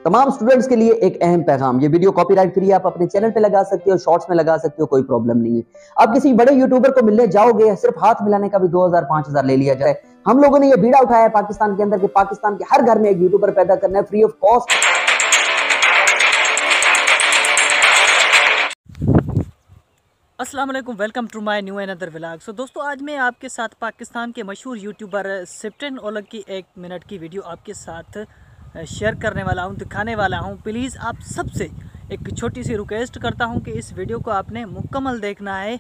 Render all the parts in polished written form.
तमाम स्टूडेंट्स के लिए एक अहम पैगाम। ये वीडियो कॉपीराइट फ्री है, आप अपने चैनल पे लगा सकते हो, शॉर्ट्स में लगा सकते हो, कोई प्रॉब्लम नहीं है। आप किसी बड़े यूट्यूबर को मिलने जाओगे, सिर्फ हाथ मिलाने का भी 2000-5000 ले लिया जाए। हम लोगों ने ये बीड़ा उठाया है पाकिस्तान के अंदर कि पाकिस्तान के हर घर में एक यूट्यूबर पैदा करना है फ्री ऑफ कॉस्ट। अस्सलाम वालेकुम, welcome to my new another vlog. So दोस्तों, आज मैं आपके साथ पाकिस्तान के मशहूर यूट्यूबर सिप्टेन ओलग की 1 मिनट की वीडियो आपके साथ शेयर करने वाला हूं, दिखाने वाला हूं। प्लीज़ आप सबसे एक छोटी सी रिक्वेस्ट करता हूं कि इस वीडियो को आपने मुकम्मल देखना है,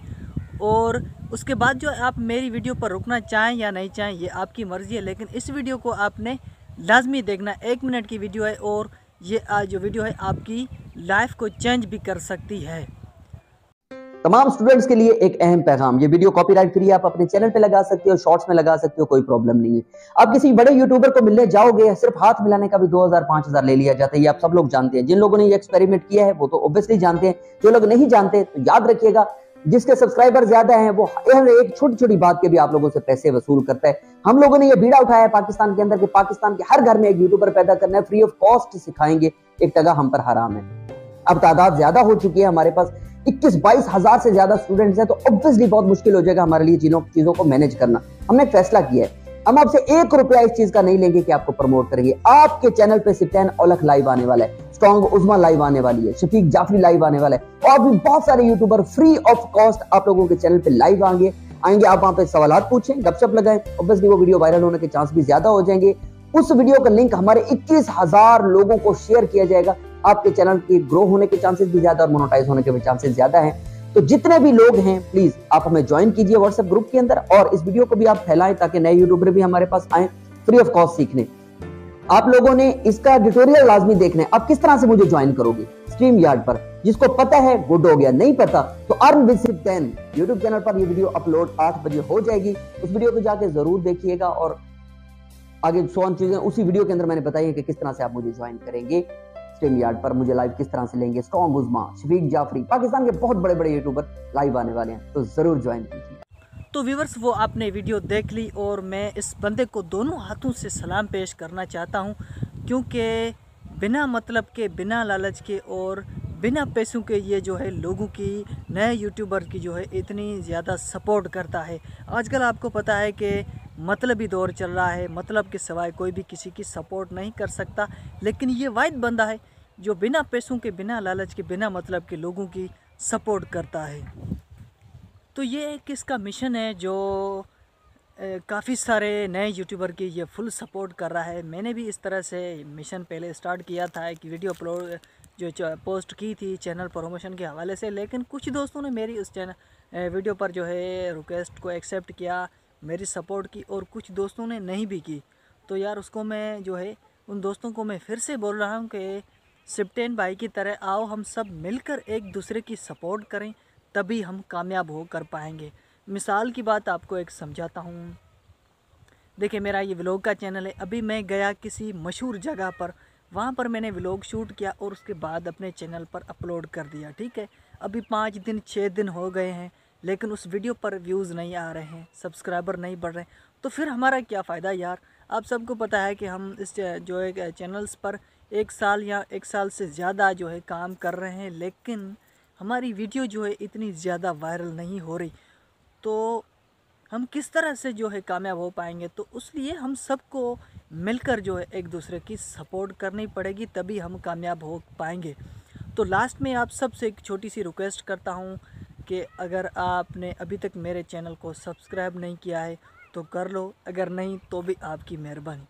और उसके बाद जो आप मेरी वीडियो पर रुकना चाहें या नहीं चाहें ये आपकी मर्ज़ी है, लेकिन इस वीडियो को आपने लाजमी देखना। 1 मिनट की वीडियो है और ये जो वीडियो है आपकी लाइफ को चेंज भी कर सकती है। तमाम स्टूडेंट्स के लिए एक अहम पैगाम। ये वीडियो कॉपीराइट फ्री है, आप अपने चैनल पे लगा सकते हो, शॉर्ट्स में लगा सकते हो, कोई प्रॉब्लम नहीं है। आप किसी बड़े यूट्यूबर को मिलने जाओगे, सिर्फ हाथ मिलाने का भी 2000-5000 ले लिया जाता है। ये आप सब लोग जानते हैं। जिन लोगों ने ये एक्सपेरिमेंट किया है वो तो ऑब्वियसली जानते हैं, जो लोग नहीं जानते तो याद रखिएगा, जिसके सब्सक्राइबर ज्यादा हैं वो एक छोटी छोटी बात के भी आप लोगों से पैसे वसूल करता है। हम लोगों ने ये बीड़ा उठाया है पाकिस्तान के अंदर कि पाकिस्तान के हर घर में एक यूट्यूबर पैदा करना है, फ्री ऑफ कॉस्ट सिखाएंगे, 1 टका हम पर हराम है। अब तादाद ज्यादा हो चुकी है, हमारे पास 21-22 हजार से ज्यादा स्टूडेंट्स हैं, तो ऑब्वियसली बहुत मुश्किल हो जाएगा हमारे लिए चीजों को मैनेज करना। हमने एक फैसला किया है, हम आपसे 1 रुपया इस चीज का नहीं लेंगे कि आपको प्रमोट करेंगे। आपके चैनल पे सिप्टेन ओलग लाइव आने वाला है, स्ट्रॉन्ग उस्मा लाइव आने वाली है, शफीक जाफरी लाइव आने वाला है, और भी बहुत सारे यूट्यूबर फ्री ऑफ कॉस्ट आप लोगों के चैनल पे लाइव आएंगे। आप वहां पे सवाल पूछें, गपशप लगाएं, ऑब्वियसली वो वीडियो वायरल होने के चांस भी ज्यादा हो जाएंगे। उस वीडियो का लिंक हमारे 21,000 लोगों को शेयर किया जाएगा। आपके चैनल के ग्रो होने के चांसेस भी ज्यादा और मोनेटाइज होने के भी चांसेस ज्यादा हैं। तो जितने भी लोग हैं प्लीज आप हमें ज्वाइन कीजिए व्हाट्सएप ग्रुप के अंदर, और इस वीडियो को भी आप फैलाएं ताकि नए यूट्यूबर भी हमारे पास आए फ्री ऑफ कॉस्ट सीखने। आप लोगों ने इसका ट्यूटोरियल लाजमी देखना है। आप किस तरह से मुझे ज्वाइन करोगे? स्ट्रीम यार्ड पर, जिसको पता है गुड हो गया, नहीं पता तो अर्न विद सिप्टेन यूट्यूब चैनल पर ये वीडियो अपलोड 8 बजे हो जाएगी। उस वीडियो को जाके जरूर देखिएगा, और आगे 100 चीजें उसी वीडियो के अंदर मैंने बताई है कि किस तरह से आप मुझे ज्वाइन करेंगे। स्ट्रीम यार्ड पर मुझे लाइव किस तरह से लेंगे, स्ट्रॉन्ग उस्मा, शफीक जाफरी, पाकिस्तान के बहुत बड़े बड़े यूट्यूबर लाइव आने वाले हैं, तो जरूर ज्वाइन कीजिए। तो व्यूवर्स, वो आपने वीडियो देख ली, और मैं इस बंदे को दोनों हाथों से सलाम पेश करना चाहता हूं, क्योंकि बिना मतलब के, बिना लालच के और बिना पैसों के ये जो है लोगों की, नए यूट्यूबर की जो है इतनी ज़्यादा सपोर्ट करता है। आजकल आपको पता है कि मतलबी दौर चल रहा है, मतलब के सिवाय कोई भी किसी की सपोर्ट नहीं कर सकता, लेकिन ये वाहिद बंदा है जो बिना पैसों के, बिना लालच के, बिना मतलब के लोगों की सपोर्ट करता है। तो ये एक इसका मिशन है जो काफ़ी सारे नए यूट्यूबर की ये फुल सपोर्ट कर रहा है। मैंने भी इस तरह से मिशन पहले स्टार्ट किया था, एक वीडियो अपलोड जो पोस्ट की थी चैनल प्रमोशन के हवाले से, लेकिन कुछ दोस्तों ने मेरी उस चैनल वीडियो पर जो है रिक्वेस्ट को एक्सेप्ट किया, मेरी सपोर्ट की, और कुछ दोस्तों ने नहीं भी की। तो यार उसको मैं जो है, उन दोस्तों को मैं फिर से बोल रहा हूँ कि सिप्टेन भाई की तरह आओ, हम सब मिलकर एक दूसरे की सपोर्ट करें, तभी हम कामयाब हो कर पाएंगे। मिसाल की बात आपको एक समझाता हूँ। देखिए, मेरा ये व्लॉग का चैनल है। अभी मैं गया किसी मशहूर जगह पर, वहाँ पर मैंने व्लॉग शूट किया और उसके बाद अपने चैनल पर अपलोड कर दिया, ठीक है। अभी 5 दिन 6 दिन हो गए हैं, लेकिन उस वीडियो पर व्यूज़ नहीं आ रहे हैं, सब्सक्राइबर नहीं बढ़ रहे हैं, तो फिर हमारा क्या फ़ायदा यार। आप सबको पता है कि हम इस जो है चैनल्स पर 1 साल या 1 साल से ज़्यादा जो है काम कर रहे हैं, लेकिन हमारी वीडियो जो है इतनी ज़्यादा वायरल नहीं हो रही। तो हम किस तरह से जो है कामयाब हो पाएंगे? तो इसलिए हम सबको मिलकर जो है एक दूसरे की सपोर्ट करनी पड़ेगी, तभी हम कामयाब हो पाएंगे। तो लास्ट में आप सबसे एक छोटी सी रिक्वेस्ट करता हूं कि अगर आपने अभी तक मेरे चैनल को सब्सक्राइब नहीं किया है तो कर लो, अगर नहीं तो भी आपकी मेहरबानी।